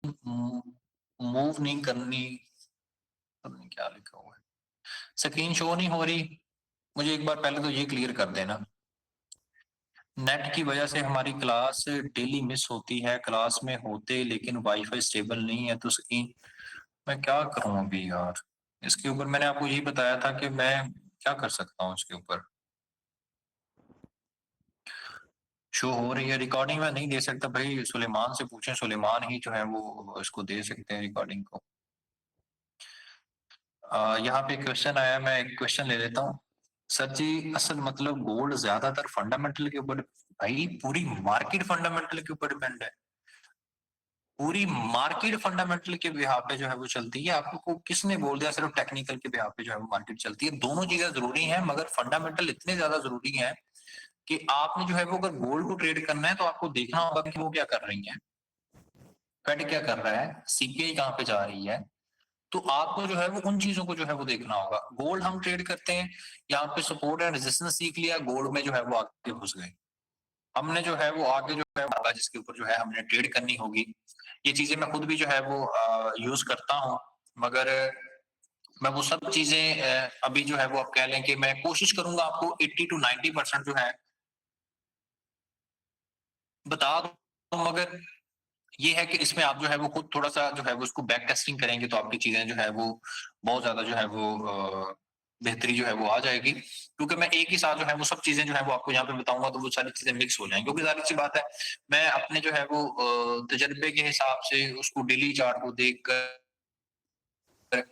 Move नहीं करनी, क्या लिखा हुआ है, स्क्रीन शो नहीं हो रही। मुझे एक बार पहले तो ये क्लियर कर देना। नेट की वजह से हमारी क्लास डेली मिस होती है, क्लास में होते लेकिन वाईफाई स्टेबल नहीं है, तो स्क्रीन मैं क्या करूं अभी यार। इसके ऊपर मैंने आपको यही बताया था कि मैं क्या कर सकता हूँ इसके ऊपर। शो हो रही है रिकॉर्डिंग, मैं नहीं दे सकता भाई, सुलेमान से पूछें, सुलेमान ही जो है वो इसको दे सकते हैं रिकॉर्डिंग को। यहाँ पे क्वेश्चन आया, मैं एक क्वेश्चन ले लेता हूँ। सर जी, असल मतलब गोल्ड ज्यादातर फंडामेंटल के ऊपर, भाई पूरी मार्केट फंडामेंटल के ऊपर डिपेंड है। पूरी मार्केट फंडामेंटल के बिहाफ पे जो है वो चलती है। आपको किसने बोल दिया सिर्फ टेक्निकल के बिहाफ पे जो है वो मार्केट चलती है? दोनों चीजें जरूरी हैं, मगर फंडामेंटल इतने ज्यादा जरूरी हैं कि आपने जो है वो अगर गोल्ड को ट्रेड करना है तो आपको देखना होगा कि वो क्या कर रही है, फेड क्या कर रहा है, सीपीआई कहाँ पे जा रही है। तो आपको जो है वो उन चीजों को जो है वो देखना होगा। गोल्ड हम ट्रेड करते हैं, यहाँ पे सपोर्ट एंड रेजिस्टेंस सीख लिया, गोल्ड में जो है वो आगे घुस गए। हमने जो है वो आगे जो है जिसके ऊपर जो है हमने ट्रेड करनी होगी। ये चीजें मैं खुद भी जो है वो यूज करता हूँ, मगर मैं वो सब चीजें अभी जो है वो आप कह लें कि मैं कोशिश करूंगा आपको 80 to 90% जो है बता दूं, मगर ये है कि इसमें आप जो है वो खुद थोड़ा सा जो है वो उसको बैक टेस्टिंग करेंगे तो आपकी चीजें जो है वो बहुत ज्यादा जो है वो बेहतरी जो है वो आ जाएगी। क्योंकि मैं एक ही साथ जो है वो सब चीजें जो है वो आपको यहाँ पे बताऊंगा तो वो सारी चीजें मिक्स हो जाएंगी। क्योंकि जाहिर सी बात है, मैं अपने जो है वो तजर्बे के हिसाब से उसको डेली चार्ट को देख कर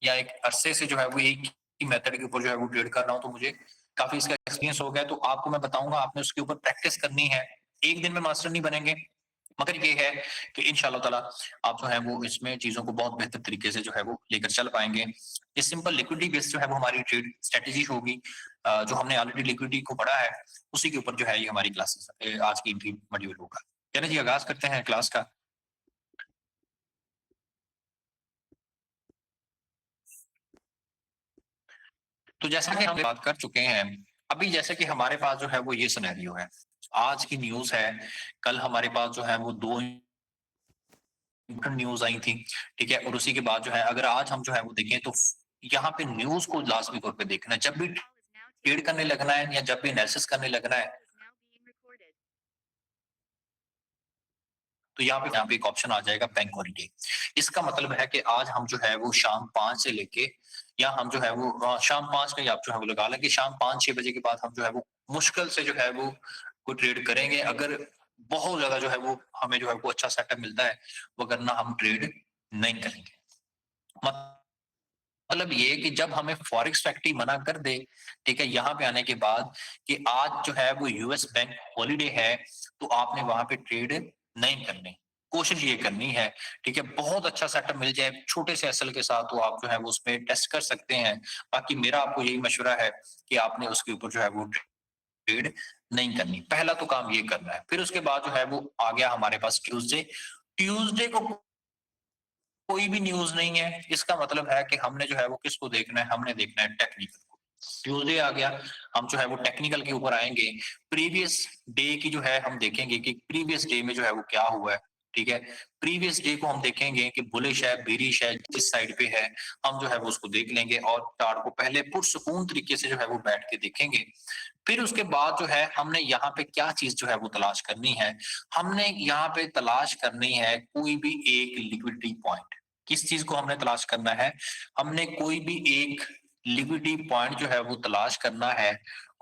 या एक अरसे से जो है वो एक ही मेथड के ऊपर जो है वो ट्रेड कर रहा हूँ, तो मुझे काफी इसका एक्सपीरियंस हो गया। तो आपको मैं बताऊंगा, आपने उसके ऊपर प्रैक्टिस करनी है। एक दिन में मास्टर नहीं बनेंगे, मगर ये है कि इंशाल्लाह ताला आप जो है वो इसमें चीजों को बहुत बेहतर तरीके से जो है वो लेकर चल पाएंगे। ये सिंपल लिक्विडिटी बेस्ड जो है वो हमारी ट्रेड स्ट्रेटेजी होगी। जो हमने ऑलरेडी लिक्विडिटी को पढ़ा है उसी के ऊपर जो है ये हमारी क्लासेस आज की इंट्री मॉड्यूल होगा। चलिए जी, आगाज करते हैं क्लास का। तो जैसा कि हम बात कर चुके हैं, अभी जैसे कि हमारे पास जो है वो ये सिनेरियो है, आज की न्यूज है। कल हमारे पास जो है वो दो न्यूज आई थी, ठीक है। और उसी के बाद जो है अगर आज हम जो है वो देखें तो यहाँ पे न्यूज को लाजमी तौर पे देखना है। जब भी ट्रेड करने लगना है या जब भी एनालिसिस करने लगना है, तो यहाँ पे एक ऑप्शन आ जाएगा बैंक हॉलीडे। इसका मतलब है कि आज हम जो है वो शाम 5 से लेके, या हम जो है वो शाम 5 का ही आप जो है वो लगा लें कि शाम 5-6 बजे के बाद हम जो है वो मुश्किल से जो है वो कोई ट्रेड करेंगे। अगर बहुत ज्यादा जो है वो हमें जो है वो अच्छा सेटअप मिलता है, वरना हम ट्रेड नहीं करेंगे। मतलब ये कि जब हमें फॉरेक्स फैक्ट्री मना कर दे, ठीक है, यहाँ पे आने के बाद कि आज जो है वो यूएस बैंक हॉलीडे है, तो आपने वहां पे ट्रेड नहीं करनी, कोशिश ये करनी है, ठीक है। बहुत अच्छा सेटअप मिल जाए छोटे से एसएल के साथ तो आप जो है वो उसमें टेस्ट कर सकते हैं। बाकी मेरा आपको यही मशवरा है कि आपने उसके ऊपर जो है वो ट्रेड नहीं करनी। पहला तो काम ये करना है। फिर उसके बाद जो है वो आ गया हमारे पास ट्यूसडे। ट्यूसडे को कोई भी न्यूज नहीं है, इसका मतलब है कि हमने जो है वो किसको देखना है, हमने देखना है टेक्निकल को। ट्यूसडे आ गया, हम जो है वो टेक्निकल के ऊपर आएंगे। प्रीवियस डे की जो है हम देखेंगे कि प्रीवियस डे में जो है वो क्या हुआ है, ठीक है। प्रीवियस डे को हम देखेंगे कि बुलिश है बेरिश है, जिस साइड पे है हम जो है वो उसको देख लेंगे और चार्ट को पहले पुरसुकून तरीके से जो है वो बैठ के देखेंगे। फिर उसके बाद जो है हमने यहाँ पे क्या चीज जो है वो तलाश करनी है, हमने यहाँ पे तलाश करनी है कोई भी एक लिक्विडिटी पॉइंट। किस चीज को हमने तलाश करना है, हमने कोई भी एक लिक्विडिटी पॉइंट जो है वो तलाश करना है।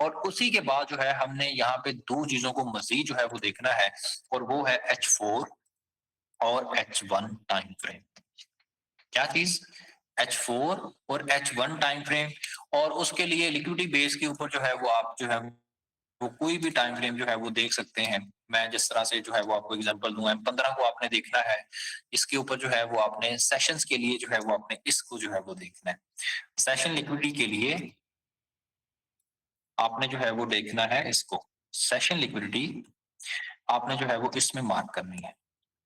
और उसी के बाद जो है हमने यहाँ पे दो चीजों को मजीद जो है वो देखना है, और वो है H4 और H1 टाइम फ्रेम। क्या चीज, H4 और H1 टाइम फ्रेम। और उसके लिए लिक्विडिटी बेस के ऊपर जो है वो आप जो है वो कोई भी टाइम फ्रेम जो है वो देख सकते हैं। मैं जिस तरह से जो है वो आपको एग्जांपल दूंगा, M15 को आपने देखना है, इसके ऊपर जो है वो आपने सेशंस के लिए जो है वो आपने इसको जो है वो देखना है। सेशन लिक्विडिटी के लिए आपने जो है वो देखना है इसको, सेशन लिक्विडिटी आपने जो है वो इसमें मार्क करनी है।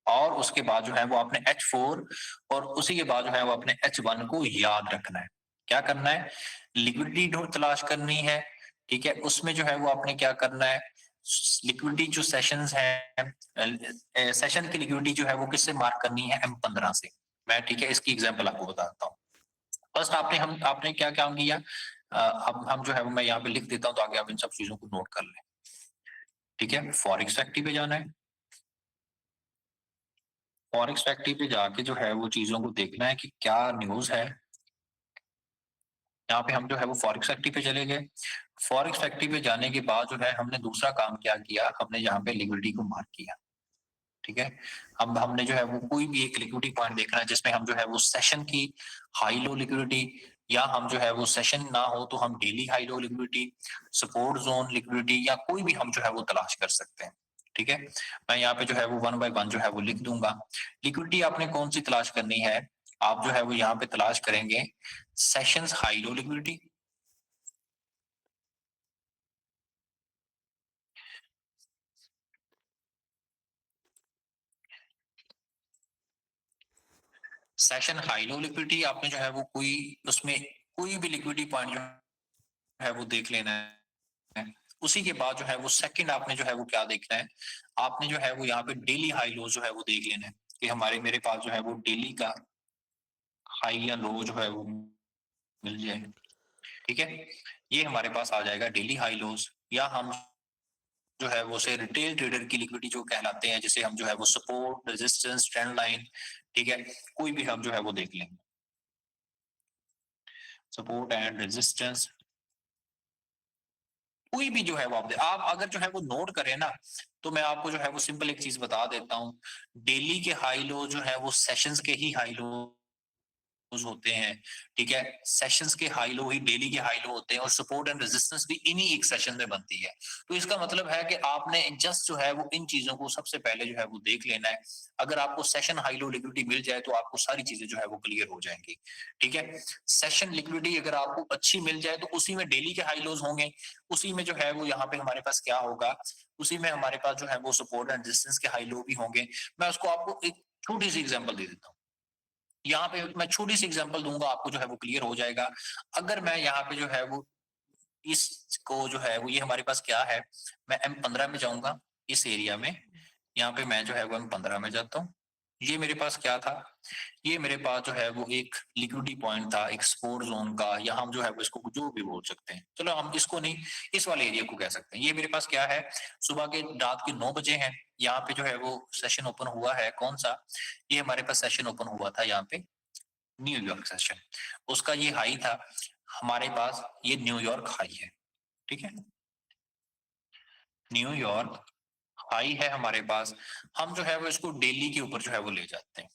और उसके बाद जो है वो आपने H4 और उसी के बाद जो है वो आपने H1 को याद रखना है। क्या करना है, लिक्विडिटी तलाश करनी है, ठीक है। उसमें जो है वो आपने क्या करना है, लिक्विडिटी जो सेशंस है, सेशन की लिक्विडिटी जो है वो किससे मार्क करनी है, M15 से। मैं ठीक है इसकी एग्जांपल आपको बताता हूँ। फर्स्ट आपने क्या काम किया, अब हम जो है वो मैं यहाँ पे लिख देता हूँ ताकि आप इन सब चीजों को नोट कर लें। ठीक है, फॉरेक्स फैक्ट्री पे जाना है। फॉरेक्स फैक्ट्री पे जाके जो है वो चीजों को देखना है कि क्या न्यूज है। यहाँ पे हम जो है वो फॉरेक्स फैक्ट्री पे चले गए। फॉरेक्स फैक्ट्री पे जाने के बाद जो है हमने दूसरा काम क्या किया, हमने यहाँ पे लिक्विडिटी को मार्क किया। ठीक है, अब हमने जो है वो कोई भी एक लिक्विडिटी पॉइंट देखना है जिसमें हम जो है वो सेशन की हाई लो लिक्विडिटी, या हम जो है वो सेशन ना हो तो हम daily high low liquidity, support zone liquidity, या कोई भी हम जो है वो तलाश कर सकते हैं। ठीक है, मैं यहाँ पे जो है वो 1 बाय 1 जो है वो लिख दूंगा। लिक्विडिटी आपने कौन सी तलाश करनी है, आप जो है वो यहाँ पे तलाश करेंगे sessions high low liquidity. Session high low liquidity आपने जो है वो कोई उसमें कोई भी लिक्विडिटी पॉइंट जो है वो देख लेना है। उसी के बाद जो है वो सेकंड आपने जो है वो क्या देखना है, आपने जो है वो यहाँ पे डेली हाई लो जो है वो देख लेना है कि हमारे मेरे पास जो है वो डेली का हाई या लो जो है वो मिल जाए। ठीक है, ये हमारे पास आ जाएगा डेली हाई लोज, या हम जो है वो से रिटेल ट्रेडर की लिक्विडिटी जो कहलाते हैं, जिसे हम जो है वो सपोर्ट रेजिस्टेंस ट्रेंड लाइन, ठीक है, कोई भी हम जो है वो देख लेंगे सपोर्ट एंड रेजिस्टेंस, कोई भी जो है वो आप अगर जो है वो नोट करें ना, तो मैं आपको जो है वो सिंपल एक चीज बता देता हूँ। डेली के हाई लो जो है वो सेशंस के ही हाई लो होते हैं। ठीक है, सेशंस के हाई लो ही डेली के हाई लो होते हैं, और सपोर्ट एंड रेजिस्टेंस भी इन्हीं एक सेशन में बनती है। तो इसका मतलब है कि आपने जस्ट जो है वो इन चीजों को सबसे पहले जो है वो देख लेना है। अगर आपको सेशन हाई लो लिक्विडिटी मिल जाए तो आपको सारी चीजें जो है वो क्लियर हो जाएंगी। ठीक है, सेशन लिक्विडिटी अगर आपको अच्छी मिल जाए तो उसी में डेली के हाई लोज होंगे, उसी में जो है वो यहाँ पे हमारे पास क्या होगा, उसी में हमारे पास जो है वो सपोर्ट एंड रेजिस्टेंस के हाई लो भी होंगे। मैं उसको आपको एक छोटी सी एग्जांपल दे देता हूँ। यहाँ पे मैं छोटी सी एग्जांपल दूंगा, आपको जो है वो क्लियर हो जाएगा। अगर मैं यहाँ पे जो है वो इसको जो है वो ये हमारे पास क्या है, मैं M15 में जाऊंगा इस एरिया में। यहाँ पे मैं जो है वो M15 में जाता हूँ। ये मेरे पास क्या था, ये मेरे पास जो है वो एक लिक्विडिटी पॉइंट था, एक सपोर्ट जोन का, या हम जो है वो इसको जो भी बोल सकते हैं, चलो हम इसको नहीं, इस वाले एरिया को कह सकते हैं। ये मेरे पास क्या है, सुबह के रात के 9 बजे है, यहाँ पे जो है वो सेशन ओपन हुआ है कौन सा, ये हमारे पास सेशन ओपन हुआ था यहाँ पे न्यूयॉर्क सेशन, उसका ये हाई था हमारे पास, ये न्यूयॉर्क हाई है। ठीक है, न्यूयॉर्क हाई है हमारे पास, हम जो है वो इसको डेली के ऊपर जो है वो ले जाते हैं।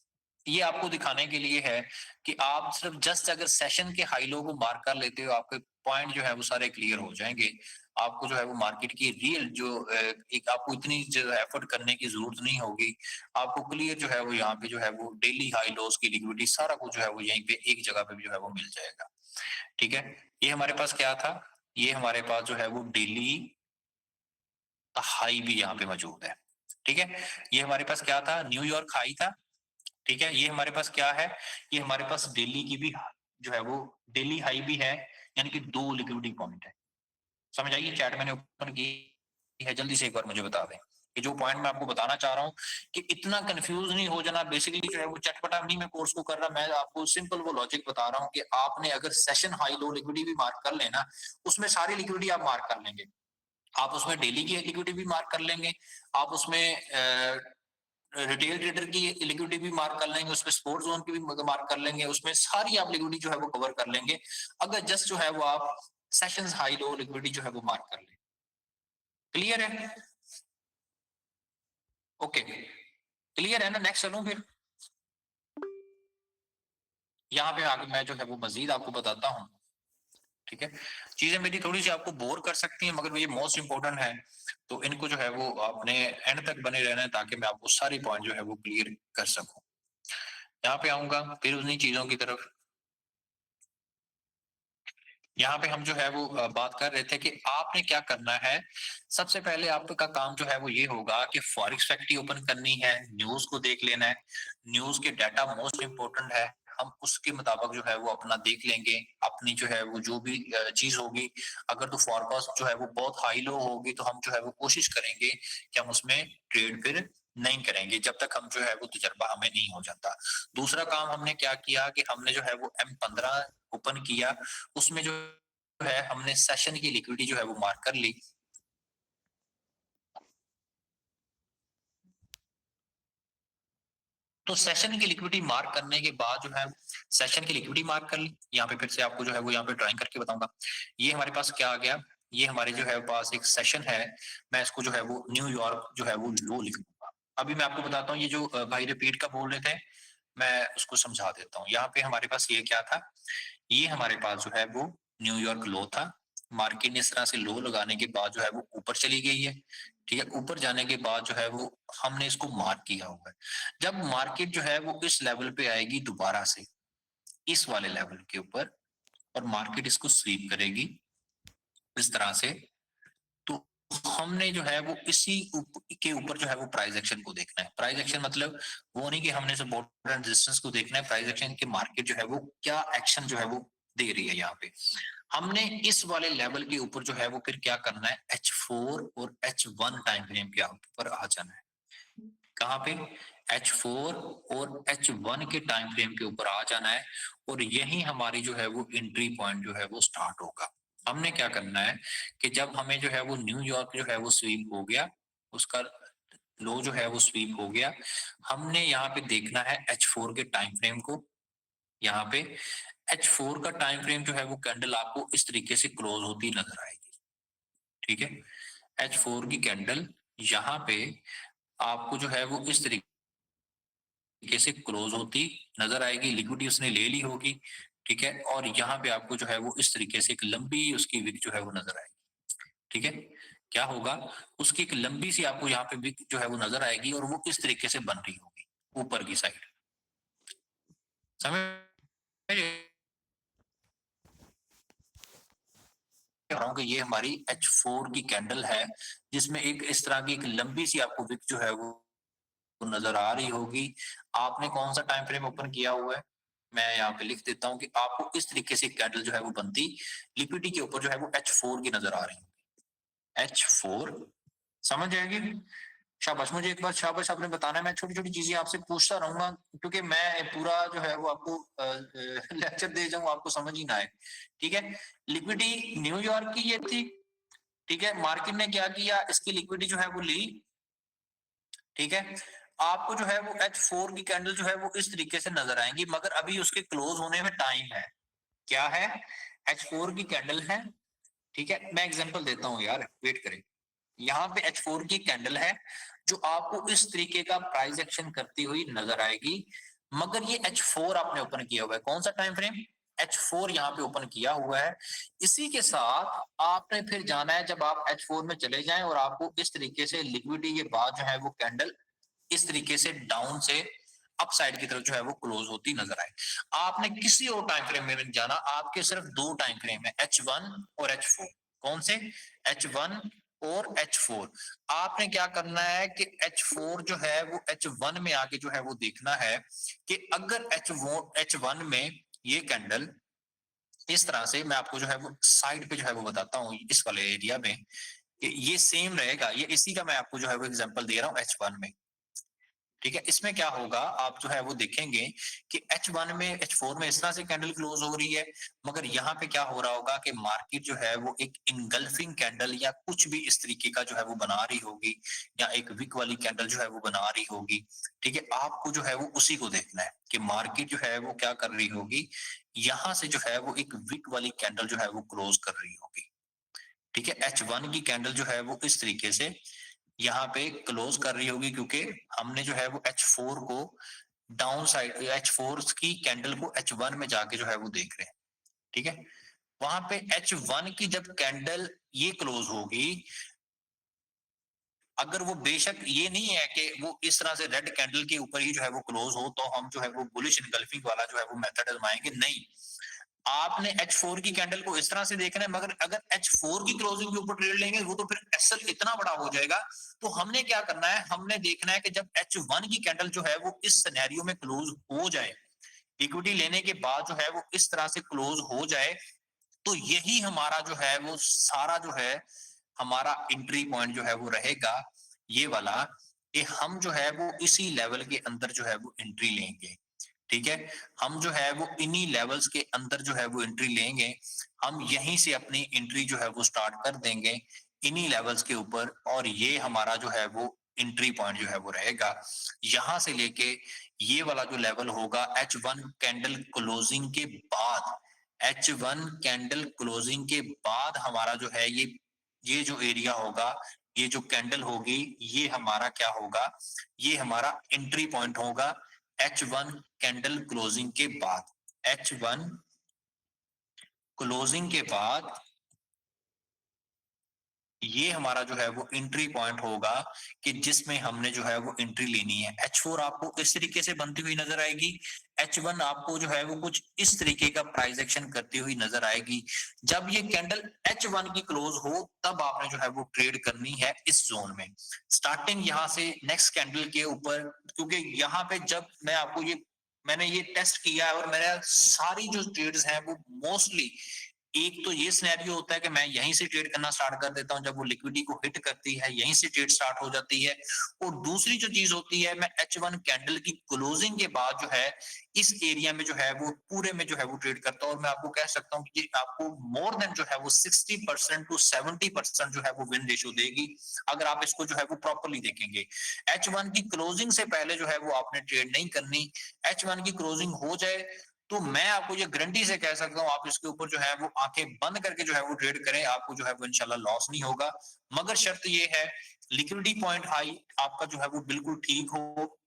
ये आपको दिखाने के लिए है कि आप सिर्फ जस्ट अगर सेशन के हाई लो को मार्क कर लेते हो, आपके पॉइंट जो है वो सारे क्लियर हो जाएंगे। आपको जो है वो मार्केट की रियल जो एक आपको इतनी जो एफर्ट करने की जरूरत नहीं होगी। आपको क्लियर जो है वो यहाँ पे जो है वो डेली हाई लोस की लिक्विडिटी सारा कुछ जो है वो यहीं पे एक जगह पे जो है वो मिल जाएगा। ठीक है, ये हमारे पास क्या था, ये हमारे पास जो है वो डेली हाई भी यहाँ पे मौजूद है। ठीक है, ये हमारे पास क्या था, न्यूयॉर्क हाई था। ठीक है, ये हमारे पास क्या है, ये हमारे पास दिल्ली की भी जो है वो डेली हाई भी है, यानी कि 2 लिक्विडिटी पॉइंट है। समझ आइए, चैट मैंने ओपन की है, जल्दी से एक बार मुझे बता दें कि जो पॉइंट मैं आपको बताना चाह रहा हूँ, कि इतना कंफ्यूज नहीं हो जाना। बेसिकली जो है वो चटपटा नहीं मैं कोर्स को कर रहा, मैं आपको सिंपल वो लॉजिक बता रहा हूँ कि आपने अगर सेशन हाई लो लिक्विडिटी भी मार्क कर लेना, उसमें सारी लिक्विडिटी आप मार्क कर लेंगे। आप उसमें डेली की लिक्विडिटी भी मार्क कर लेंगे, आप उसमें रिटेल ट्रेडर की लिक्विडिटी भी मार्क कर लेंगे, उसमें स्पोर्ट जोन की भी मार्क कर लेंगे, उसमें सारी आप लिक्विडिटी जो है वो कवर कर लेंगे, अगर जस्ट जो है वो आप सेशंस हाई लो लिक्विडिटी जो है वो मार्क कर लें। क्लियर है? ओके, क्लियर है ना? नेक्स्ट चलूं फिर, यहाँ पे आगे मैं जो है वो मजीद आपको बताता हूँ। ठीक है, चीजें मेरी थोड़ी सी आपको बोर कर सकती हैं, मगर ये मोस्ट इंपॉर्टेंट है, तो इनको जो है वो आपने एंड तक बने रहना है ताकि मैं आपको सारी पॉइंट जो है वो क्लियर कर सकूं। यहाँ पे आऊंगा फिर उन्हीं चीजों की तरफ। यहाँ पे हम जो है वो बात कर रहे थे कि आपने क्या करना है। सबसे पहले आपका काम जो है वो ये होगा कि फॉरेक्स फैक्ट्री ओपन करनी है, न्यूज को देख लेना है। न्यूज के डाटा मोस्ट इंपोर्टेंट है, हम उसके मुताबिक जो है वो अपना देख लेंगे, अपनी जो है वो जो भी चीज होगी। अगर तो फॉरकास्ट जो है वो बहुत हाई लो होगी तो हम जो है वो कोशिश करेंगे कि हम उसमें ट्रेड फिर नहीं करेंगे जब तक हम जो है वो तजर्बा हमें नहीं हो जाता। दूसरा काम हमने क्या किया कि हमने जो है वो M15 ओपन किया, उसमें जो है हमने सेशन की लिक्विडिटी जो है वो मार्क कर ली। तो सेशन की लिक्विडिटी मार्क करने के बाद जो है सेशन की लिक्विडिटी मार्क कर ली। यहाँ पे फिर से आपको जो है वो यहाँ पे ड्राइंग करके बताऊंगा। ये हमारे पास क्या आ गया, ये हमारे जो है पास एक सेशन है। मैं इसको जो है वो न्यूयॉर्क जो है वो लो लिख दूंगा। अभी मैं आपको बताता हूँ ये जो भाई रिपीट का बोल रहे थे, मैं उसको समझा देता हूँ। यहाँ पे हमारे पास ये क्या था, ये हमारे पास जो है वो न्यूयॉर्क लो था। मार्केट ने इस तरह से लो लगाने के बाद जो है वो ऊपर चली गई है। ठीक है, ऊपर जाने के बाद जो है वो हमने इसको मार्क किया हुआ है। जब मार्केट जो है वो इस लेवल पे आएगी दोबारा से, इस वाले लेवल के ऊपर, और मार्केट इसको स्वीप करेगी इस तरह से, तो हमने जो है वो इसी के ऊपर जो है वो प्राइस एक्शन को देखना है। प्राइस एक्शन मतलब वो नहीं कि हमने सपोर्ट एंड रेजिस्टेंस को देखना है, प्राइस एक्शन के मार्केट जो है वो क्या एक्शन जो है वो दे रही है। यहाँ पे हमने इस वाले लेवल के ऊपर जो है वो फिर क्या करना है, H4 और H1 टाइम फ्रेम के ऊपर आ जाना है। कहाँ पे, H4 और H1 के टाइम फ्रेम के ऊपर आ जाना है, और यही हमारी जो है वो एंट्री पॉइंट जो है वो स्टार्ट होगा। हमने क्या करना है कि जब हमें जो है वो न्यूयॉर्क जो है वो स्वीप हो गया, उसका लो जो है वो स्वीप हो गया, हमने यहाँ पे देखना है H4 के टाइम फ्रेम को। यहाँ पे H4 का टाइम फ्रेम जो है वो कैंडल आपको इस तरीके से क्लोज होती नजर आएगी। ठीक है, H4 की कैंडल यहाँ पे आपको जो है वो इस तरीके से क्लोज होती नजर आएगी, लिक्विडिटी उसने ले ली होगी। ठीक है, और यहाँ पे आपको जो है वो इस तरीके से एक लंबी उसकी विक जो है वो नजर आएगी। ठीक है, क्या होगा, उसकी एक लंबी सी आपको यहाँ पे विक जो है वो नजर आएगी, और वो इस तरीके से बन रही होगी ऊपर की साइड। समझ रहा हूँ कि ये हमारी H4 की कैंडल है, जिसमें एक इस तरह की एक लंबी सी आपको विक जो है वो नजर आ रही होगी। आपने कौन सा टाइम फ्रेम ओपन किया हुआ है, मैं यहाँ पे लिख देता हूँ कि आपको इस तरीके से कैंडल जो है वो बनती लिक्विडिटी के ऊपर जो है वो H4 की नजर आ रही है। H4 समझ आएगी। शाबाश, मुझे एक बार शाबाश आपने बताना है। मैं छोटी छोटी चीजें आपसे पूछता रहूंगा, क्योंकि मैं पूरा जो है वो आपको लेक्चर दे जाऊं आपको समझ ही ना आए। ठीक है, लिक्विडिटी न्यूयॉर्क की ये थी। ठीक है, मार्केट ने क्या किया, इसकी लिक्विडिटी जो है वो ली। ठीक है, आपको जो है वो H4 की कैंडल जो है वो इस तरीके से नजर आएंगी, मगर अभी उसके क्लोज होने में टाइम है। क्या है, H4 की कैंडल है। ठीक है, मैं एग्जांपल देता हूँ यार, वेट करें। यहाँ पे H4 की कैंडल है जो आपको इस तरीके का प्राइस एक्शन करती हुई नजर आएगी, मगर ये H4 आपने ओपन किया हुआ है। कौन सा टाइम फ्रेम, H4 यहाँ पे ओपन किया हुआ है। इसी के साथ आपने फिर जाना है, जब आप H4 में चले जाएं और आपको इस तरीके से लिक्विडिटी के बाद जो है वो कैंडल इस तरीके से डाउन से अप साइड की तरफ जो है वो क्लोज होती नजर आए। आपने किसी और टाइम फ्रेम में नहीं जाना, आपके सिर्फ दो टाइम फ्रेम है, H1 और H4। कौन से, H1 और H4। आपने क्या करना है कि H4 जो है वो H1 में आके जो है वो देखना है कि अगर H1 में ये कैंडल इस तरह से, मैं आपको जो है वो साइड पे जो है वो बताता हूँ इस वाले एरिया में कि ये सेम रहेगा, ये इसी का मैं आपको जो है वो एग्जांपल दे रहा हूँ H1 में। ठीक है, इसमें क्या होगा, आप जो है वो देखेंगे कि H1 में H4 में इस तरह से कैंडल क्लोज हो रही है, मगर यहाँ पे क्या हो रहा होगा कि मार्केट जो है वो एक इनगल्फिंग कैंडल या कुछ भी इस तरीके का जो है वो बना रही होगी, या एक विक वाली कैंडल जो है वो बना रही होगी। ठीक है, आपको जो है वो उसी को देखना है कि मार्केट जो है वो क्या कर रही होगी, यहाँ से जो है वो एक विक वाली कैंडल जो है वो क्लोज कर रही होगी। ठीक है, H1 की कैंडल जो है वो इस तरीके से यहाँ पे क्लोज कर रही होगी, क्योंकि हमने जो है वो H4 को डाउन साइड, H4 की कैंडल को H1 में जाके जो है वो देख रहे हैं। ठीक है, वहां पे H1 की जब कैंडल ये क्लोज होगी, अगर वो बेशक ये नहीं है कि वो इस तरह से रेड कैंडल के ऊपर ही जो है वो क्लोज हो, तो हम जो है वो बुलिश इनगल्फिंग वाला जो है वो मेथड आजमाएंगे, नहीं। आपने H4 की कैंडल को इस तरह से देखना है, मगर अगर H4 की क्लोजिंग के ऊपर ट्रेड लेंगे वो तो फिर एसएल इतना बड़ा हो जाएगा। तो हमने क्या करना है, हमने देखना है कि जब H1 की कैंडल जो है वो इस सिनेरियो में क्लोज हो जाए, इक्विटी लेने के बाद जो है वो इस तरह से क्लोज हो जाए, तो यही हमारा जो है वो सारा जो है हमारा एंट्री पॉइंट जो है वो रहेगा ये वाला, कि हम जो है वो इसी लेवल के अंदर जो है वो एंट्री लेंगे। ठीक है, हम जो है वो इन्हीं लेवल्स के अंदर जो है वो एंट्री लेंगे, हम यहीं से अपनी एंट्री जो है वो स्टार्ट कर देंगे इन्हीं लेवल्स के ऊपर, और ये हमारा जो है वो एंट्री पॉइंट जो है वो रहेगा। यहां से लेके ये वाला जो लेवल होगा H1 कैंडल क्लोजिंग के बाद, H1 कैंडल क्लोजिंग के बाद हमारा जो है ये जो एरिया होगा, ये जो कैंडल होगी, ये हमारा क्या होगा, ये हमारा एंट्री पॉइंट होगा H1 कैंडल क्लोजिंग के बाद। H1 क्लोजिंग के बाद ये हमारा जो है वो एंट्री पॉइंट होगा, कि जिसमें हमने जो है वो एंट्री लेनी है। H4 आपको इस तरीके से बनती हुई नजर आएगी, H1 आपको जो है वो कुछ इस तरीके का प्राइस एक्शन करती हुई नजर आएगी। जब ये कैंडल H1 की क्लोज हो तब आपने जो है वो ट्रेड करनी है इस जोन में। स्टार्टिंग यहां से नेक्स्ट कैंडल के ऊपर, क्योंकि यहाँ पे जब मैं आपको मैंने ये टेस्ट किया है, और मेरा सारी जो ट्रेड्स हैं वो मोस्टली, एक तो ये सिनेरियो होता है कि मैं यहीं से ट्रेड करना स्टार्ट कर देता हूं, जब वो लिक्विडिटी को हिट करती है यहीं से ट्रेड स्टार्ट हो जाती है। और दूसरी जो चीज होती है, मैं H1 कैंडल की क्लोजिंग के बाद जो है इस एरिया में जो है वो पूरे में जो है वो ट्रेड करता हूं, और मैं आपको कह सकता हूं कि आपको मोर देन जो है वो 60% टू 70% जो है वो विन रेशियो देगी, अगर आप इसको जो है वो प्रॉपरली देखेंगे। H1 की क्लोजिंग से पहले जो है वो आपने ट्रेड नहीं करनी। H1 की क्लोजिंग हो जाए तो मैं आपको ये गारंटी से कह सकता हूँ, आप इसके ऊपर जो है वो आंखें बंद करके जो है वो ट्रेड करें, आपको जो है वो इंशाल्लाह लॉस नहीं होगा। मगर शर्त ये है, लिक्विडिटी पॉइंट हाई आपका जो है वो बिल्कुल ठीक हो,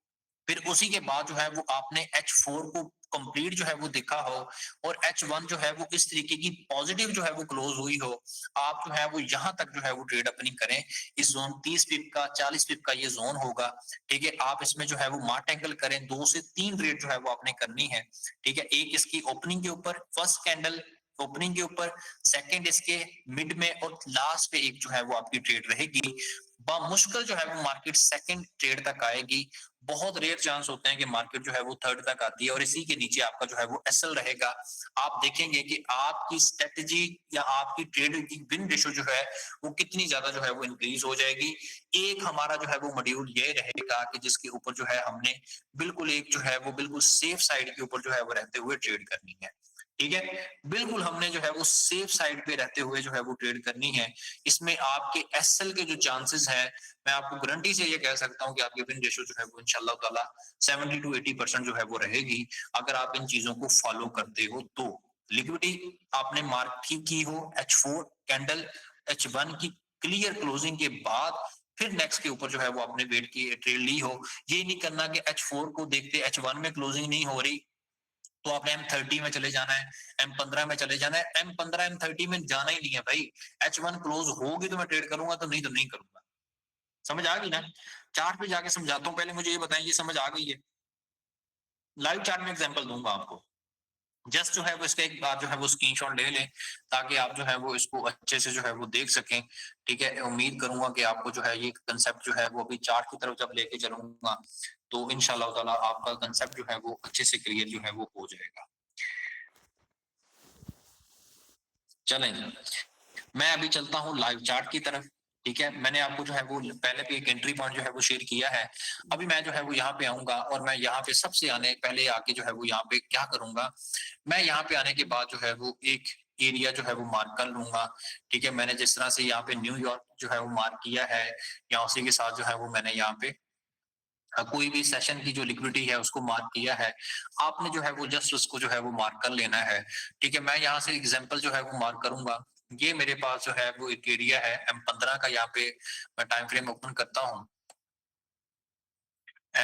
फिर उसी के बाद जो है वो आपने H4 को कंप्लीट जो है वो दिखा हो, और H1 जो है वो इस तरीके की पॉजिटिव जो है वो क्लोज हुई हो, आप जो है वो यहां तक जो है वो ट्रेड अपनी करें। इस जोन 30 पिप का 40 पिप का ये जोन होगा। ठीक है, आप इसमें जो है वो मार्ट एंगल करें, 2 से 3 ट्रेड जो है वो आपने करनी है। ठीक है, एक इसकी ओपनिंग के ऊपर, फर्स्ट कैंडल ओपनिंग के ऊपर, सेकंड इसके मिड में, और लास्ट पे एक जो है वो आपकी ट्रेड रहेगी। मुश्किल जो है वो मार्केट सेकंड ट्रेड तक आएगी। बहुत रेयर चांस होते हैं कि मार्केट जो है वो थर्ड तक आती है, और इसी के नीचे आपका जो है वो एसएल रहेगा। आप देखेंगे कि आपकी स्ट्रेटजी या आपकी ट्रेड की विन रेशो जो है वो कितनी ज्यादा जो है वो इंक्रीज हो जाएगी। एक हमारा जो है वो मॉड्यूल ये रहेगा कि जिसके ऊपर जो है हमने बिल्कुल एक जो है वो बिल्कुल सेफ साइड के ऊपर जो है वो रहते हुए ट्रेड करनी है। ठीक है, बिल्कुल हमने जो है वो सेफ साइड पे रहते हुए जो है वो ट्रेड करनी है। इसमें आपके एसएल के जो चांसेस हैं, मैं आपको गारंटी से ये कह सकता हूं कि आपकी विन रेशियो जो है वो इंशाल्लाह ताला 70 टू 80% जो है वो रहेगी, अगर आप इन चीजों को फॉलो करते हो तो। लिक्विडिटी आपने मार्क ठीक की हो, H4 कैंडल, H1 की क्लियर क्लोजिंग के बाद फिर नेक्स्ट के ऊपर जो है वो आपने वेट की ट्रेड ली हो। ये नहीं करना कि H4 को देखते H1 में क्लोजिंग नहीं हो रही तो आपने M30 में चले जाना है, M15 में चले जाना है। M15 M30 में जाना ही नहीं है भाई। H1 क्लोज होगी तो मैं ट्रेड करूंगा, तो नहीं करूंगा। समझ आ गई ना? चार्ट पे जाके समझाता हूँ, पहले मुझे ये बताएं, ये समझ आ गई है? लाइव चार्ट में एग्जांपल दूंगा आपको। जस्ट जो है वो इसका एक बार जो है वो स्क्रीनशॉट ले लें, ताकि आप जो है वो इसको अच्छे से जो है वो देख सकें। ठीक है, उम्मीद करूंगा कि आपको जो है ये कंसेप्ट जो है वो अभी चार्ट की तरफ जब लेके चलूंगा, तो इंशाल्लाह ताला आपका कंसेप्ट जो है वो अच्छे से क्लियर जो है वो हो जाएगा। चलें, मैं अभी चलता हूँ लाइव चार्ट की तरफ। ठीक है, मैंने आपको जो है वो पहले भी एक एंट्री पॉइंट जो है वो शेयर किया है। अभी मैं जो है वो यहाँ पे आऊंगा, और मैं यहाँ पे सबसे आने पहले आके जो है वो यहाँ पे क्या करूंगा, मैं यहाँ पे आने के बाद जो है वो एक एरिया जो है वो मार्क कर लूंगा। ठीक है, मैंने जिस तरह से यहाँ पे न्यूयॉर्क जो है वो मार्क किया है, या उसी के साथ जो है वो मैंने यहाँ पे कोई भी सेशन की जो लिक्विडिटी है उसको मार्क किया है। आपने जो है वो जस्ट उसको जो है वो मार्क कर लेना है। ठीक है, मैं यहाँ से एग्जांपल जो है वो मार्क करूंगा। ये मेरे पास जो है वो एक एरिया है M15 का, यहाँ पे मैं टाइम फ्रेम ओपन करता हूँ।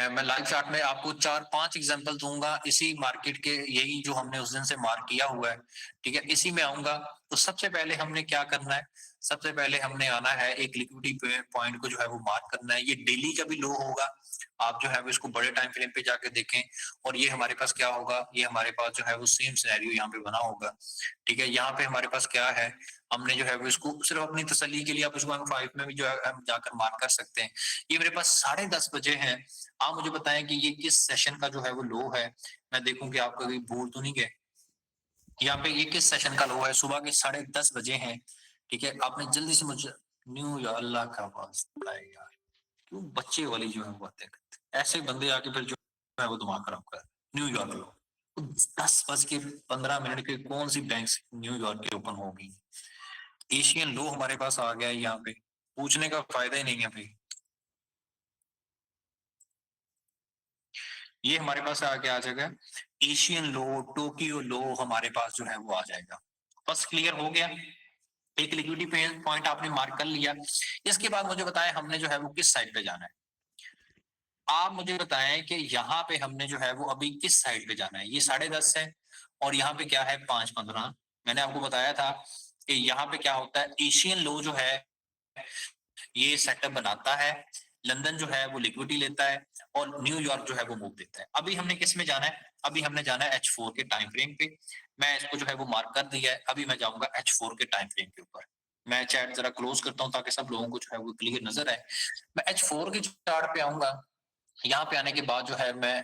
मैं लाइव चार्ट में आपको 4-5 एग्जांपल दूंगा इसी मार्केट के, यही जो हमने उस दिन से मार्क किया हुआ है। ठीक है, इसी में आऊंगा। तो सबसे पहले हमने क्या करना है, सबसे पहले हमने आना है एक लिक्विडिटी पॉइंट को जो है वो मार्क करना है। ये डेली का भी लो होगा, आप जो है वो इसको बड़े टाइम फ्रेम पे जाके देखें और ये हमारे पास क्या होगा, ये हमारे पास जो है वो सेम सिनेरियो यहाँ पे बना होगा। ठीक है, यहाँ पे हमारे पास क्या है, हमने जो है वो इसको सिर्फ अपनी तसल्ली के लिए आप इसको M5 में भी जो है हम जाकर मार्क कर सकते हैं। ये मेरे पास 10:30 बजे है। आप मुझे बताएं कि ये किस सेशन का जो है वो लो है। मैं देखूं कि आप कभी भूल तो नहीं गए। यहाँ पे ये किस सेशन का लो है, सुबह के 10:30 बजे हैं। ठीक है, आपने जल्दी से मुझे न्यू या अल्लाह का वास्ता है यार, क्यों बच्चे वाली जो है बातें करते हैं। ऐसे बंदे आके फिर जो है वो दिमाग खराब कर न्यूयॉर्क लो। 10:15 के कौन सी बैंक न्यूयॉर्क के ओपन होगी। एशियन लो हमारे पास आ गया है, यहाँ पे पूछने का फायदा ही नहीं है भाई। ये हमारे पास आगे आ जाएगा एशियन लो, टोक्यो लो हमारे पास जो है वो आ जाएगा। बस क्लियर हो गया, एक लिक्विडिटी पॉइंट आपने मार्क कर लिया। इसके बाद मुझे बताएं हमने जो है वो किस साइड पे जाना है। आप मुझे बताएं कि यहाँ पे हमने जो है वो अभी किस साइड पे जाना है। ये 10:30 है और यहाँ पे क्या है 5:15। मैंने आपको बताया था कि यहाँ पे क्या होता है, एशियन लो जो है ये सेटअप बनाता है, लंदन जो है वो लिक्विडिटी लेता है और न्यूयॉर्क जो है वो मूव देता है। अभी हमने किस में जाना है, अभी हमने जाना है H4 के टाइम फ्रेम पे। मैं इसको जो है वो मार्क कर दिया है। अभी मैं जाऊंगा H4 के टाइम फ्रेम के ऊपर। मैं चैट जरा क्लोज करता हूँ ताकि सब लोगों को जो है वो क्लियर नजर आए। मैं H4 के चार्ट पे आऊंगा। यहाँ पे आने के बाद जो है मैं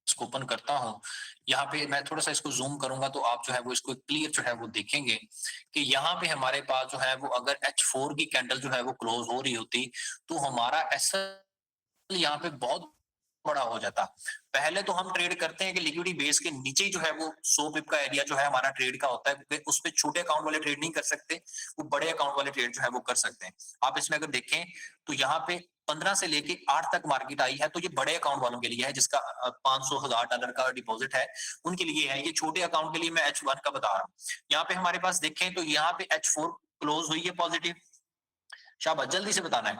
इसको ओपन करता हूँ। यहाँ पे मैं थोड़ा सा इसको जूम करूंगा तो आप जो है वो इसको क्लियर जो है वो देखेंगे कि यहाँ पे हमारे पास जो है वो अगर H4 की कैंडल जो है वो क्लोज हो रही होती तो हमारा ऐसा यहाँ पे बहुत बड़ा हो जाता। पहले तो हम ट्रेड करते हैं कि लिक्विडिटी बेस के नीचे ही जो है वो 100 पिप का एरिया जो है हमारा ट्रेड का होता है। उस पे छोटे अकाउंट वाले ट्रेड नहीं कर सकते, वो बड़े अकाउंट वाले ट्रेड जो है वो कर सकते हैं। आप इसमें अगर देखें तो यहाँ पे 15 से लेके 8 तक मार्केट आई है, तो ये बड़े अकाउंट वालों के लिए है जिसका $500,000 का डिपॉजिट है, उनके लिए है। ये छोटे अकाउंट के लिए मैं H1 का बता रहा हूँ। यहाँ पे हमारे पास देखें तो यहाँ पे H4 क्लोज हुई है पॉजिटिव। शाबाश, जल्दी से बताना है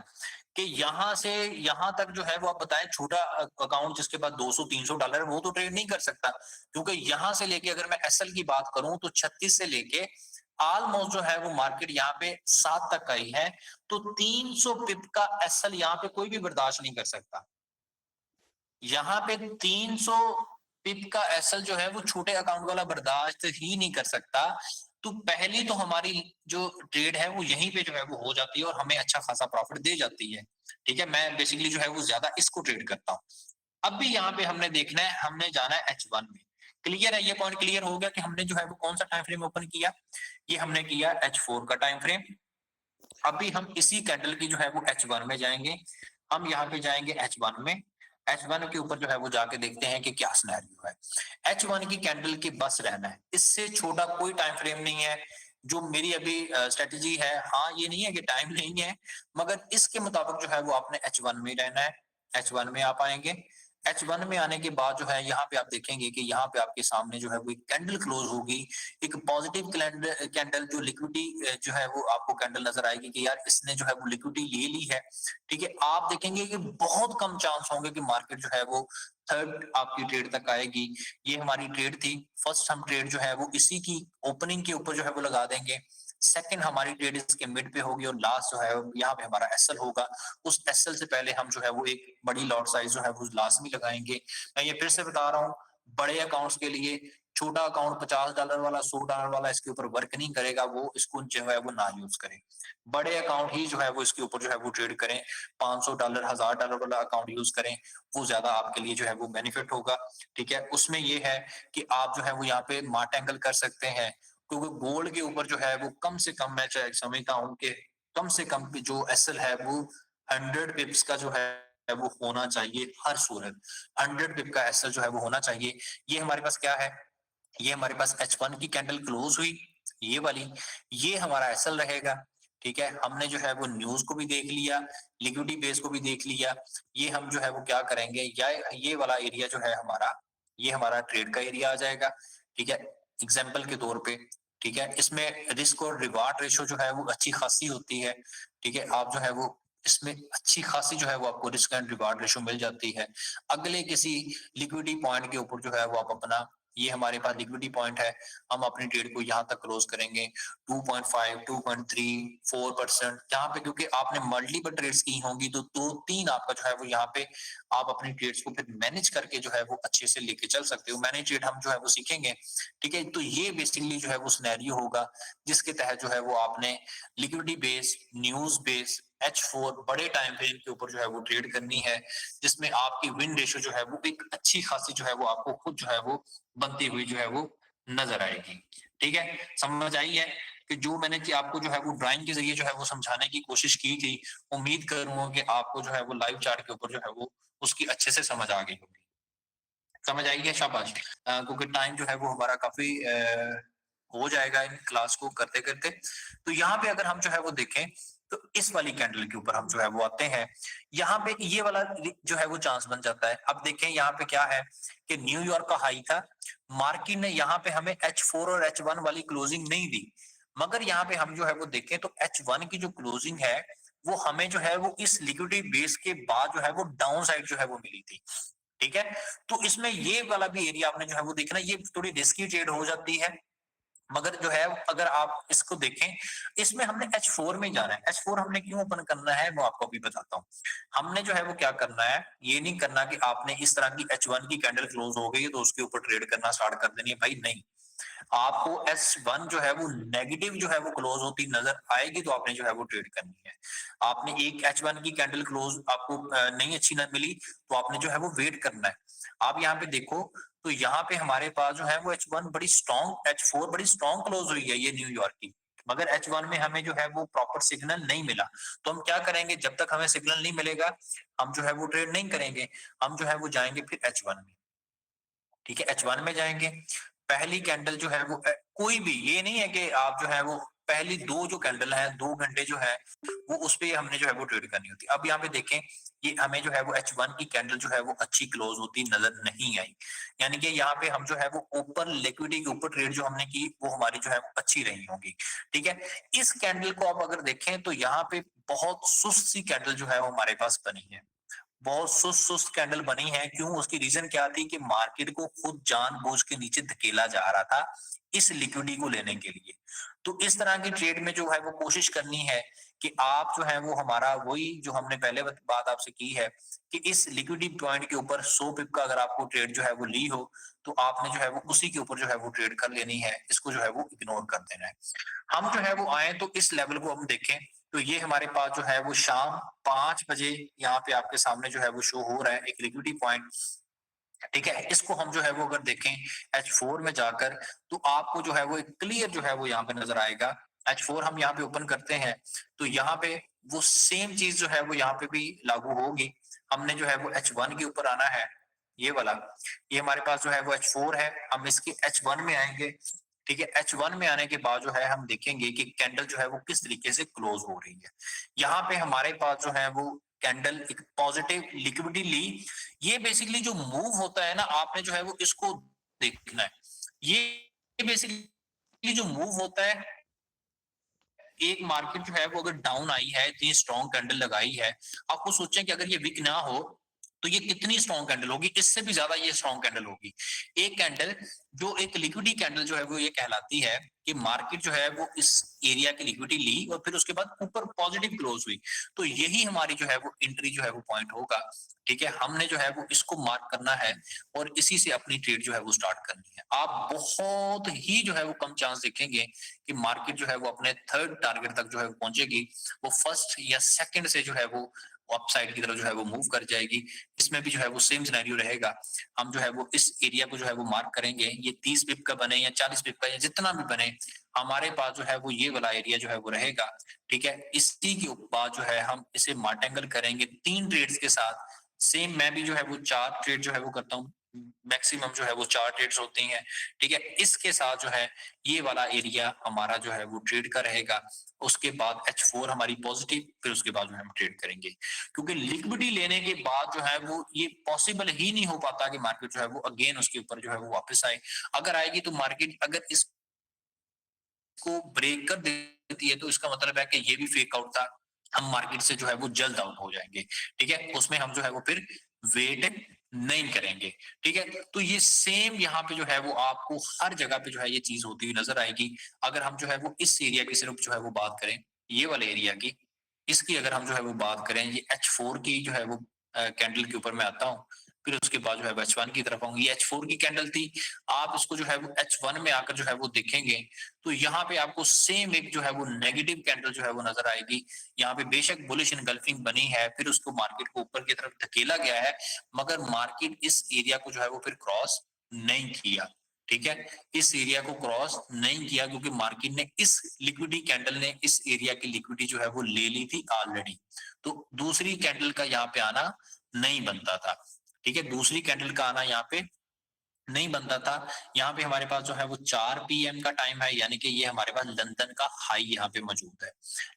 कि यहां से यहां तक जो है वो आप बताएं, छोटा अकाउंट जिसके पास $200-300 वो तो ट्रेड नहीं कर सकता, क्योंकि यहां से लेके अगर मैं एसएल की बात करूं तो 36 से लेके ऑलमोस्ट जो है वो मार्केट यहाँ पे 7 तक आई है। तो 300 पिप का एसएल यहाँ पे कोई भी बर्दाश्त नहीं कर सकता। यहाँ पे 300 पिप का एसएल जो है वो छोटे अकाउंट वाला बर्दाश्त ही नहीं कर सकता। तो पहली तो हमारी जो ट्रेड है वो यहीं पे जो है वो हो जाती है और हमें अच्छा खासा प्रॉफिट दे जाती है। ठीक है, मैं बेसिकली जो है वो ज्यादा इसको ट्रेड करता हूँ। अब भी यहाँ पे हमने देखना है, हमने जाना है H1 में। क्लियर है, ये पॉइंट क्लियर हो गया कि हमने जो है वो कौन सा टाइम फ्रेम ओपन किया। ये हमने किया H4 का टाइम फ्रेम। अभी हम इसी कैंडल की जो है वो H1 में जाएंगे। हम यहाँ पे जाएंगे H1 में। H1 के ऊपर जो है वो जाके देखते हैं कि क्या सिनेरियो है। H1 की कैंडल की बस रहना है, इससे छोटा कोई टाइम फ्रेम नहीं है जो मेरी अभी स्ट्रेटेजी है। हाँ, ये नहीं है कि टाइम नहीं है, मगर इसके मुताबिक जो है वो आपने H1 में रहना है। H1 में आप आएंगे। H1 में आने के बाद जो है यहाँ पे आप देखेंगे कि यहाँ पे आपके सामने जो है वो कैंडल क्लोज होगी। एक पॉजिटिव कैंडल जो लिक्विडिटी जो है वो आपको कैंडल नजर आएगी कि यार इसने जो है वो लिक्विडिटी ले ली है। ठीक है, आप देखेंगे कि बहुत कम चांस होंगे कि मार्केट जो है वो थर्ड आपकी ट्रेड तक आएगी। ये हमारी ट्रेड थी। फर्स्ट हम ट्रेड जो है वो इसी की ओपनिंग के ऊपर जो है वो लगा देंगे। सेकंड हमारी ट्रेड इसके मिड पे होगी और लास्ट जो है यहाँ पे हमारा एसएल होगा। उस एसएल से पहले हम जो है वो एक बड़ी लॉट साइज जो है वो लाजमी लगाएंगे। मैं ये फिर से बता रहा हूँ, बड़े अकाउंट्स के लिए छोटा अकाउंट $50 वाला $100 वाला इसके ऊपर वर्क नहीं करेगा, वो इसको जो है वो ना यूज करें। बड़े अकाउंट ही जो है वो इसके ऊपर जो है वो ट्रेड करें। $500 $1000 वाला अकाउंट यूज करें, वो ज्यादा आपके लिए जो है वो बेनिफिट होगा। ठीक है, उसमें ये है कि आप जो है वो यहाँ पे मार्ट एंगल कर सकते हैं, क्योंकि गोल्ड के ऊपर जो है वो कम से कम मैं समझता हूँ कि कम से कम जो एसएल है वो 100 पिप्स का जो है वो होना चाहिए हर सूरत। 100 पिप का एसएल जो है वो होना चाहिए। ये हमारे पास क्या है, ये हमारे पास H1 की कैंडल क्लोज हुई, ये वाली, ये हमारा एसएल रहेगा। ठीक है, हमने जो है वो न्यूज को भी देख लिया, लिक्विडिटी बेस को भी देख लिया। ये हम जो है वो क्या करेंगे, या ये वाला एरिया जो है हमारा, ये हमारा ट्रेड का एरिया आ जाएगा। ठीक है, एग्जाम्पल के तौर पे। ठीक है, इसमें रिस्क और रिवार्ड रेशो जो है वो अच्छी खासी होती है। ठीक है, आप जो है वो इसमें अच्छी खासी जो है वो आपको रिस्क एंड रिवार्ड रेशो मिल जाती है। अगले किसी लिक्विडिटी पॉइंट के ऊपर जो है वो आप अपना ये हमारे पास लिक्विडिटी पॉइंट है, हम अपनी ट्रेड को यहाँ तक क्लोज करेंगे 2.5, 2.3, 4%, यहाँ पे क्योंकि आपने मल्टीपल ट्रेड्स की होंगी तो 2-3 आपका जो है वो यहाँ पे आप अपनी ट्रेड्स को फिर मैनेज करके जो है वो अच्छे से लेके चल सकते हो। मैनेज ट्रेड हम जो है वो सीखेंगे, ठीक है? तो ये बेसिकली जो है वो सिनेरियो होगा जिसके तहत जो है वो आपने liquidity base, news base, H4 बड़े टाइम फ्रेम के ऊपर जो है वो ट्रेड करनी है, जिसमें आपकी विन रेशियो जो है वो एक अच्छी खासी जो है वो आपको खुद जो है वो बनती हुई जो है वो नजर आएगी। ठीक है? समझ आई है कि जो मैंने कि आपको जो है वो ड्राइंग के ज़रिए जो है वो समझाने की कोशिश की थी, उम्मीद करूँगा कि आपको जो है वो लाइव चार्ट के ऊपर जो है वो उसकी अच्छे से समझ आ गई होगी। समझ आई है? शाबाश। क्योंकि टाइम जो है वो हमारा काफ़ी हो जाएगा इन क्लास को करते-करते। तो यहाँ पे अगर हम जो है वो देखें, तो इस वाली कैंडल के ऊपर हम जो है वो आते हैं। यहाँ पे ये वाला जो है वो चांस बन जाता है। अब देखें यहाँ पे क्या है कि न्यूयॉर्क का हाई था, मार्केट ने यहाँ पे हमें H4 और H1 वाली क्लोजिंग नहीं दी। मगर यहाँ पे हम जो है वो देखें तो H1 की जो क्लोजिंग है, वो हमें जो है वो इस लिक्विडिटी बेस के बाद जो है वो डाउन साइड जो है वो मिली थी। ठीक है? तो इसमें ये वाला भी एरिया आपने जो है वो देखना, ये थोड़ी रिस्की ट्रेड हो जाती है। मगर जो है अगर आप इसको देखें, इसमें हमने H4 में जाना है। H4 हमने क्यों ओपन करना है वो आपको अभी बताता हूँ। हमने जो है वो क्या करना है, ये नहीं करना कि आपने इस तरह की H1 की कैंडल क्लोज हो गई है तो उसके ऊपर ट्रेड करना स्टार्ट कर देनी है, भाई नहीं। आपको S1 जो है वो नेगेटिव जो है वो क्लोज होती नजर आएगी तो आपने जो है वो ट्रेड करनी है। आपने एक H1 की कैंडल क्लोज आपको नहीं अच्छी ना मिली तो आपने जो है वो वेट करना है। आप यहाँ पे देखो तो यहाँ पे हमारे पास जो है वो H1 बड़ी स्ट्रॉन्ग, H4 बड़ी स्ट्रॉन्ग क्लोज हुई है ये न्यूयॉर्क की। मगर H1 में हमें जो है वो प्रॉपर सिग्नल नहीं मिला। तो हम क्या करेंगे, जब तक हमें सिग्नल नहीं मिलेगा हम जो है वो ट्रेड नहीं करेंगे। हम जो है वो जाएंगे फिर H1 में। ठीक है? H1 में जाएंगे। पहली कैंडल जो है वो कोई भी, ये नहीं है कि आप जो है वो पहली 2 जो कैंडल है 2 घंटे जो है वो उस पे हमने जो है वो ट्रेड करनी होती है। अब यहाँ पे देखें, ये हमें जो है वो H1 की कैंडल जो है वो अच्छी क्लोज होती नजर नहीं आई। यानी कि यहाँ पे हम जो है वो ऊपर लिक्विडिटी के ऊपर ट्रेड जो हमने की वो हमारी जो है वो अच्छी रही होंगी। ठीक है? इस कैंडल को आप अगर देखें तो यहाँ पे बहुत सुस्त सी कैंडल जो है वो हमारे पास बनी है। बहुत सुस्त-सुस्त कैंडल बनी है, क्यों? उसकी रीज़न क्या थी कि मार्केट को खुद जानबूझ के नीचे धकेला जा रहा था, इस लिक्विडिटी को लेने के लिए। तो इस तरह की ट्रेड में जो है वो कोशिश करनी है कि आप जो है वो हमारा वही जो हमने पहले बात आपसे की है कि इस लिक्विडिटी पॉइंट के ऊपर 100 पिप का अगर आपको ट्रेड जो है वो ली हो, तो आपने जो है वो उसी के ऊपर जो है वो ट्रेड कर लेनी है, इसको जो है वो इग्नोर कर देना है। हम जो है वो आए तो इस लेवल को हम देखें, तो ये हमारे पास जो है वो शाम 5 बजे यहाँ पे आपके सामने जो है वो शो हो रहा है एक लिक्विडिटी पॉइंट। ठीक है? इसको हम जो है वो अगर देखें H4 में जाकर, तो आपको जो है वो एक क्लियर जो है वो यहाँ पे नज़र आएगा। H4 हम यहाँ पे ओपन करते हैं, तो यहाँ पे वो सेम चीज़ जो है वो यहाँ पे भी लागू होगी। हमने जो है वो H1 के ऊपर आना है, ये वाला। ये हमारे पास जो है वो H4 है, हम इसके H1 में आएँगे। ठीक है? H1 में आने के बाद जो है हम देखेंगे कि कैंडल जो है वो किस तरीके से क्लोज़ हो रही है। यहाँ पे हमारे पास जो है वो कैंडल एक पॉजिटिव लिक्विडिटी ली। ये बेसिकली जो मूव होता है ना, आपने जो है वो इसको देखना है। ये बेसिकली जो मूव होता है, एक मार्केट जो है वो अगर डाउन आई है, इतनी स्ट्रॉन्ग कैंडल लगाई है, आपको सोचें कि अगर ये वीक ना हो, तो ये कितनी स्ट्रॉन्ग कैंडल होगी, इससे भी ज्यादा ये स्ट्रॉन्ग कैंडल होगी। एक कैंडल जो एक लिक्विडिटी कैंडल जो है वो ये कहलाती है कि मार्केट जो है वो इस एरिया की लिक्विडिटी ली और फिर उसके बाद ऊपर पॉजिटिव क्लोज हुई। तो यही हमारी जो है वो एंट्री जो है वो पॉइंट होगा। ठीक है? हमने जो है वो इसको मार्क करना है और इसी से अपनी ट्रेड जो है वो स्टार्ट करनी है। आप बहुत ही जो है वो कम चांस देखेंगे कि मार्केट जो है वो अपने थर्ड टारगेट तक जो है पहुंचेगी। वो फर्स्ट या सेकंड से जो है वो अपसाइड की तरफ जो है वो मूव कर जाएगी। इसमें भी जो है वो सेम सिनेरियो रहेगा। हम जो है वो इस एरिया को जो है वो मार्क करेंगे, ये 30 पिप का बने या 40 पिप का या जितना भी बने, हमारे पास जो है वो ये वाला एरिया जो है वो रहेगा। ठीक है? इसी के बाद जो है हम इसे मार्टेंगल करेंगे 3 ट्रेड्स के साथ। सेम मैं भी जो है वो 4 ट्रेड जो है वो करता हूँ। मैक्सिमम जो है वो 4 ट्रेड्स होती हैं। ठीक है? इसके साथ जो है ये वाला एरिया हमारा जो है वो ट्रेड का रहेगा। उसके बाद H4 हमारी पॉजिटिव, फिर उसके बाद जो है हम ट्रेड करेंगे। क्योंकि लिक्विडिटी लेने के बाद जो है वो ये पॉसिबल ही नहीं हो पाता कि मार्केट जो है वो अगेन उसके ऊपर जो है वो वापस आए। अगर आएगी तो मार्केट अगर इसको ब्रेक कर देती है तो इसका मतलब है कि ये भी फेक आउट था। हम मार्केट से जो है वो जल्द आउट हो जाएँगे। ठीक है? उसमें हम जो है वो फिर वेट नहीं करेंगे, ठीक है? तो ये सेम यहाँ पे जो है वो आपको हर जगह पे जो है ये चीज़ होती हुई नज़र आएगी। अगर हम जो है वो इस एरिया की सिर्फ़ जो है वो बात करें, ये वाले एरिया की, इसकी अगर हम जो है वो बात करें, ये H4 की जो है वो कैंडल के ऊपर मैं आता हूँ, फिर उसके बाद जो है H1 की तरफ आऊँगी। ये H4 की कैंडल थी, आप इसको जो है वो H1 में आकर जो है वो देखेंगे, तो यहाँ पे आपको सेम एक जो है वो नेगेटिव कैंडल जो है वो नज़र आएगी। यहाँ पे बेशक बुलिश एनगल्फिंग बनी है, फिर उसको मार्केट को ऊपर की तरफ धकेला गया है, मगर मार्केट इस एरिया को जो है वो फिर क्रॉस नहीं किया, ठीक है? इस एरिया को क्रॉस नहीं किया क्योंकि मार्केट ने इस लिक्विडिटी कैंडल ने इस एरिया की लिक्विडिटी जो है वो ले ली थी ऑलरेडी। तो दूसरी कैंडल का यहाँ पे आना नहीं बनता था, ठीक है? दूसरी कैंडल का आना यहाँ पे नहीं बनता था। यहाँ पे हमारे पास जो है वो 4 पीएम का टाइम है, यानी कि ये हमारे पास लंदन का हाई यहाँ पे मौजूद है।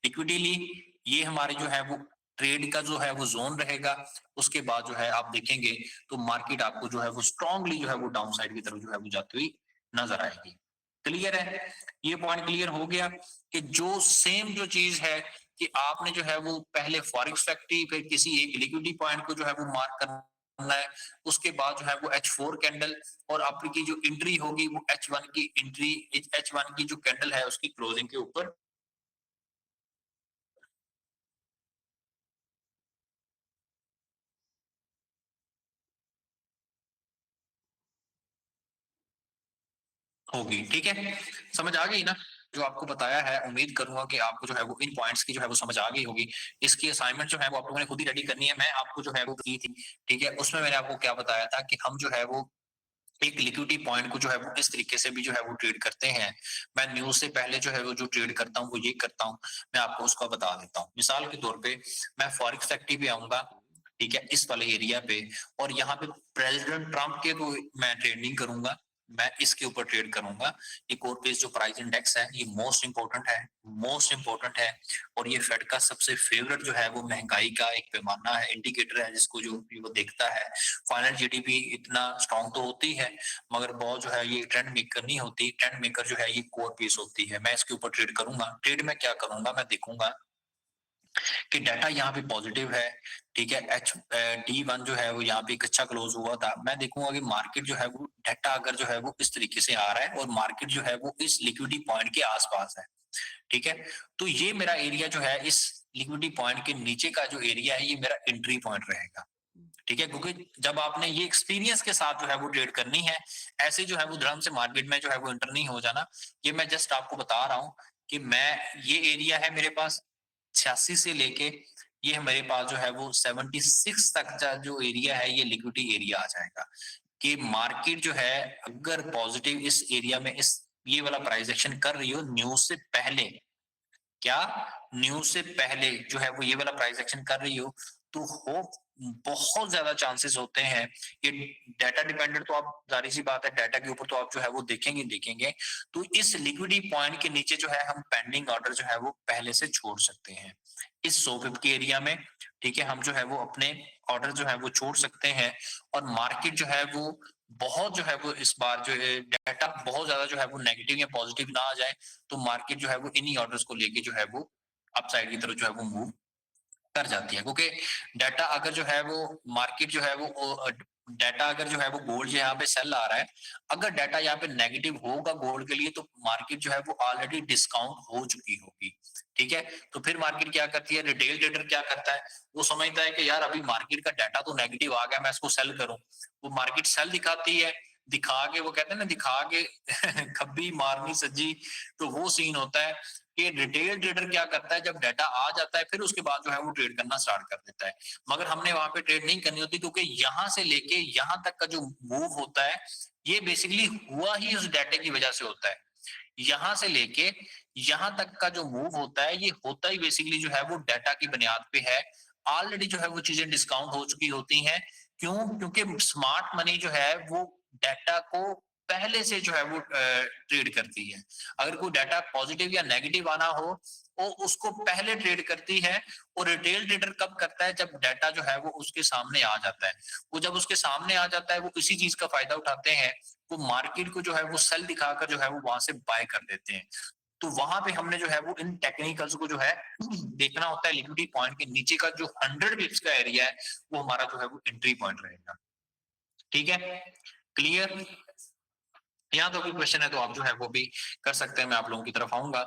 लिक्विडिटी ये हमारे जो है वो ट्रेड का जो है वो ज़ोन रहेगा। उसके बाद जो है आप देखेंगे तो मार्केट आपको जो है वो स्ट्रांगली जो है वो डाउन साइड की तरफ जो है वो जाती हुई नज़र आएगी। क्लियर है? ये पॉइंट क्लियर हो गया कि जो सेम जो चीज़ है कि आपने जो है वो पहले फॉरेक्स फैक्ट्री फिर किसी एक लिक्विडिटी पॉइंट को जो है वो मार्क करना है। उसके बाद जो है वो H4 कैंडल और आपकी जो एंट्री होगी वो H1 की एंट्री H1 की जो कैंडल है उसकी क्लोजिंग के ऊपर होगी, ठीक है? समझ आ गई ना? जो आपको बताया है, उम्मीद करूँगा कि आपको जो है वो इन पॉइंट्स की जो है वो समझ आ गई होगी। इसकी असाइनमेंट जो है वो आप लोगों ने खुद ही रेडी करनी है, मैं आपको जो है वो की थी, ठीक है? उसमें मैंने आपको क्या बताया था कि हम जो है वो एक लिक्विडिटी पॉइंट को जो है वो इस तरीके से भी जो है वो ट्रेड करते हैं। मैं न्यूज़ से पहले जो है वो जो ट्रेड करता हूँ, वो ये करता हूँ, मैं आपको उसका बता देता हूँ। मिसाल के तौर पे मैं फॉरेक्स फैक्ट्री पे आऊँगा, ठीक है? इस वाले एरिया पे और यहाँ पे प्रेज़िडेंट ट्रम्प के को मैं ट्रेड नहीं करूँगा, मैं इसके ऊपर ट्रेड करूँगा। ये कोर बेस्ड जो प्राइस इंडेक्स है, ये मोस्ट इम्पोर्टेंट है और ये फेड का सबसे फेवरेट जो है वो महँगाई का एक पैमाना है, इंडिकेटर है जिसको जो वो देखता है। फाइनल जीडीपी इतना स्ट्रॉन्ग तो होती है मगर बहुत जो है ये ट्रेंड मेकर नहीं होती, ट्रेंड मेकर जो है ये कोर पीस होती है। मैं इसके ऊपर ट्रेड करूँगा, ट्रेड में क्या करूँगा मैं देखूँगा कि डाटा यहाँ पे पॉजिटिव है, ठीक है? D1 जो है वो यहाँ पे एक अच्छा क्लोज़ हुआ था। मैं देखूँगा कि मार्केट जो है वो डाटा अगर जो है वो इस तरीके से आ रहा है और मार्केट जो है वो इस लिक्विडिटी पॉइंट के आस-पास है, ठीक है? तो ये मेरा एरिया जो है इस लिक्विडिटी पॉइंट के नीचे का जो एरिया है ये मेरा एंट्री पॉइंट रहेगा। ठीक है? क्योंकि जब आपने ये एक्सपीरियंस के साथ जो है वो ट्रेड करनी है, ऐसे जो है वो धड़म से मार्केट में जो है वो एंटर नहीं हो जाना। ये मैं जस्ट आपको बता रहा हूँ कि मैं ये एरिया है मेरे पास 86 से लेके ये मेरे पास जो है वो 76 तक का जो एरिया है ये लिक्विडिटी एरिया आ जाएगा। कि मार्केट जो है अगर पॉजिटिव इस एरिया में इस ये वाला प्राइस एक्शन कर रही हो न्यूज़ से पहले क्या न्यूज़ से पहले जो है वो ये वाला प्राइस एक्शन कर रही हो, तो हो बहुत ज़्यादा चांसेस होते हैं। ये डाटा डिपेंडेंट तो आप ज़ाहिर-सी बात है डाटा के ऊपर तो आप जो है वो देखेंगे ही देखेंगे। तो इस लिक्विडिटी पॉइंट के नीचे जो है हम पेंडिंग ऑर्डर जो है वो पहले से छोड़ सकते हैं। इस 100 पिप के एरिया में, ठीक है, हम जो है वो अपने ऑर्डर जो है वो छोड़ सकते हैं और मार्केट जो है वो बहुत जो है वो इस बार जो है डाटा बहुत ज़्यादा जो है वो नेगेटिव या पॉजिटिव ना आ जाए तो मार्केट जो है वो इन्हीं ऑर्डर्स को लेके जो है वो अपसाइड की तरफ जो है वो मूव कर जाती है क्योंकि डाटा अगर जो है वो मार्केट जो है वो डाटा अगर जो है वो गोल्ड यहाँ पे सेल आ रहा है अगर डाटा यहाँ पे नेगेटिव होगा गोल्ड के लिए तो मार्केट जो है वो ऑलरेडी डिस्काउंट हो चुकी होगी ठीक है तो फिर मार्केट क्या करती है रिटेल ट्रेडर क्या करता है वो समझता है कि यार अभी मार्केट का डाटा तो नेगेटिव आ गया मैं इसको सेल करूं वो मार्केट सेल दिखाती है दिखा के वो कहते हैं ना दिखा के खब्बी मारनी सज्जी तो वो सीन होता है कि रिटेल ट्रेडर क्या करता है जब डाटा आ जाता है फिर उसके बाद जो है वो ट्रेड करना स्टार्ट कर देता है मगर हमने वहां पे ट्रेड नहीं करनी होती क्योंकि यहां से लेके यहां तक का जो मूव होता है ये बेसिकली हुआ ही उस डाटे की वजह से होता है यहां से लेके यहां तक का जो मूव होता है ये होता ही बेसिकली जो है वो डाटा की बुनियाद पे है ऑलरेडी जो है वो चीजें डिस्काउंट हो चुकी होती हैं क्यों क्योंकि स्मार्ट मनी जो है वो डाटा को पहले से जो है वो ट्रेड करती है अगर कोई डाटा पॉजिटिव या नेगेटिव आना हो वो उसको पहले ट्रेड करती है और रिटेल ट्रेडर कब करता है जब डाटा जो है वो उसके सामने आ जाता है वो जब उसके सामने आ जाता है वो इसी चीज का फायदा उठाते हैं वो मार्केट को जो है वो सेल दिखाकर जो है वो वहां से बाय कर देते हैं तो वहां पे हमने जो है वो इन टेक्निकल्स को जो है देखना होता है लिक्विडिटी पॉइंट के नीचे का जो 100 बिप्स का एरिया है वो हमारा जो है वो एंट्री पॉइंट रहेगा ठीक है, क्लियर? यहाँ तो कोई क्वेश्चन है तो आप जो है वो भी कर सकते हैं, मैं आप लोगों की तरफ आऊँगा।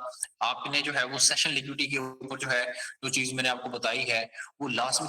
आपने जो है वो सेशन लिक्विडिटी के ऊपर जो है, जो चीज़ मैंने आपको बताई है, वो लास्ट में